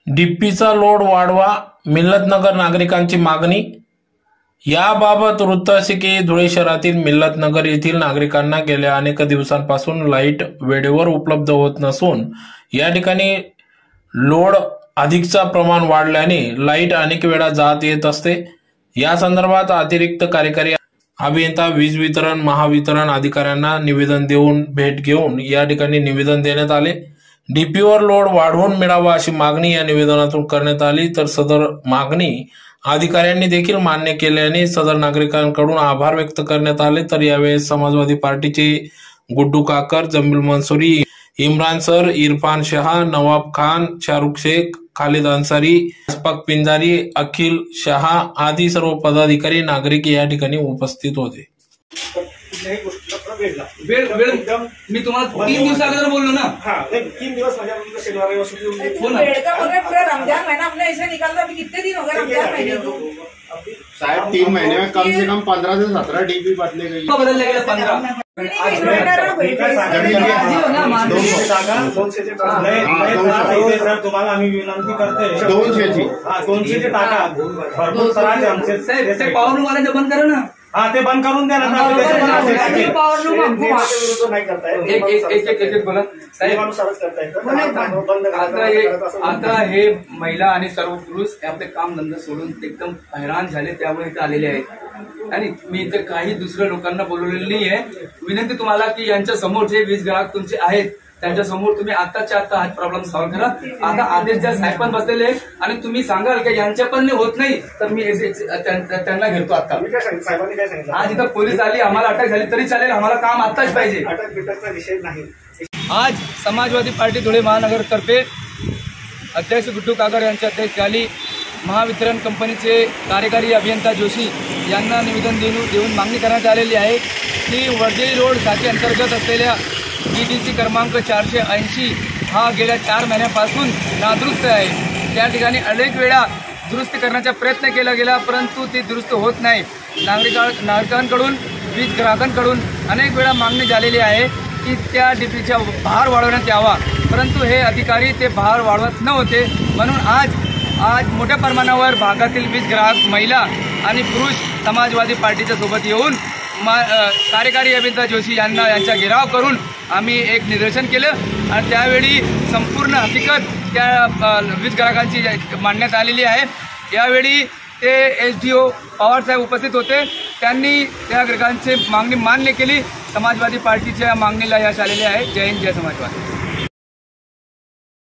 डीपीचा load वाढवा, मिल्लतनगर नागरिकांची मागणी। याबाबत वृत्त असे की धुळे शहरातील मिल्लतनगर येथील नागरिकांना गेल्या अनेक दिवसांपासून लाईट वेळेवर उपलब्ध होत नसून या ठिकाणी लोड अधिकचा प्रमाण वाढल्याने लाईट अनेक वेळा जात येत असते। या संदर्भात अतिरिक्त कार्यकारी अभियंता वीज वितरण महावितरण अधिकाऱ्यांना निवेदन देऊन भेट घेऊन या ठिकाणी निवेदन देण्यात आले। डीपीवर लोड वाढवून मिळावा अशी मागणी या निवेदनातून करण्यात आली, तर सदर मागणी अधिकाऱ्यांनी देखील मान्य केल्याने सदर नागरिकांकडून आभार व्यक्त करण्यात आले। तर यावेळेस समाजवादी पार्टीचे गुड्डू काकर, जमील मंसूरी, इम्रान सर, इरफान शाह, नवाब खान, शाहरुख शेख, खालिद अंसारी, अशफाक पिंजारी, अखिल शाह आदी सर्व पदाधिकारी नागरिक या ठिकाणी उपस्थित होते। मी तुम्हाला 3 दिवस अगोदर बोललो ना। 3 दिवस म्हणजे शनिवार रमजान महीना हमने ऐसे निकाला, अभी कितने दिन हो गए रमजान महीने को? शायद 3 महीने में कम से कम 15 से 17 डीपी बदले गई। बदल गया 15 तुम्हाला आम्ही विनंती करते 200ची टाका भरपूर त्रास आहे आमचे। पॉवर वाले बंद करा ना। ते बंद करून द्या ना। नाही करताय एक बोला साहेब, आता हे महिला आणि सर्व पुरुष आपले काम धंदा सोडून एकदम हैराण झाले, त्यामुळे इथे आलेले आहेत। आणि मी इथे काही दुसऱ्या लोकांना बोलवलेलं नाही आहे। विनंती तुम्हाला की यांच्या समोर जे वीज ग्राहक तुमचे आहेत त्यांच्या समोर तुम्ही आताच्या आता हा प्रॉब्लेम सॉल्व्ह करा। आता आदेश ज्या साहेब पण बसलेले आणि तुम्ही सांगाल की यांच्या पण होत नाही, तर मी त्यांना घेतो आता। साहेबांनी काय सांगितलं? आज इथं पोलीस आली, आम्हाला अटक झाली तरी चालेल, आम्हाला काम आताच पाहिजे। अटक बिटकचा विषय नाही। आज समाजवादी पार्टी धुळे महानगरतर्फे अध्यक्ष गुड्डू काकर यांच्या अध्यक्षतेखाली महावितरण कंपनीचे कार्यकारी अभियंता जोशी यांना निवेदन देऊन मागणी करण्यात आलेली आहे की वर्जेरी रोड शाखे अंतर्गत असलेल्या DDC क्रमांक 480 हा गेल्या 4 महिन्यापासून नादुरुस्त आहे। त्या ठिकाणी अनेक वेळा दुरुस्त करण्याचा प्रयत्न केला गेला, परंतु ती दुरुस्त होत नाही। नागरिकांकडून वीज ग्राहकांकडून अनेक वेळा मागणी झालेली आहे की त्या डीपीचा भार वाढवण्यात यावा, परंतु हे अधिकारी ते भार वाढवत नव्हते। म्हणून आज मोठ्या प्रमाणावर भागातील वीज ग्राहक महिला आणि पुरुष समाजवादी पार्टीच्या सोबत येऊन कार्यकारी अभियंता जोशी यांचा घेराव करून आम्ही एक निदर्शन केलं आणि त्यावेळी संपूर्ण हकीकत त्या वीज ग्राहकांची मांडण्यात आलेली आहे। यावेळी ते SDO पवार साहेब उपस्थित होते, त्यांनी त्या ग्राहकांची मागणी मान्य केली। समाजवादी पार्टीच्या मागणीला यश आलेले आहे। जय हिंद, जय समाजवादी।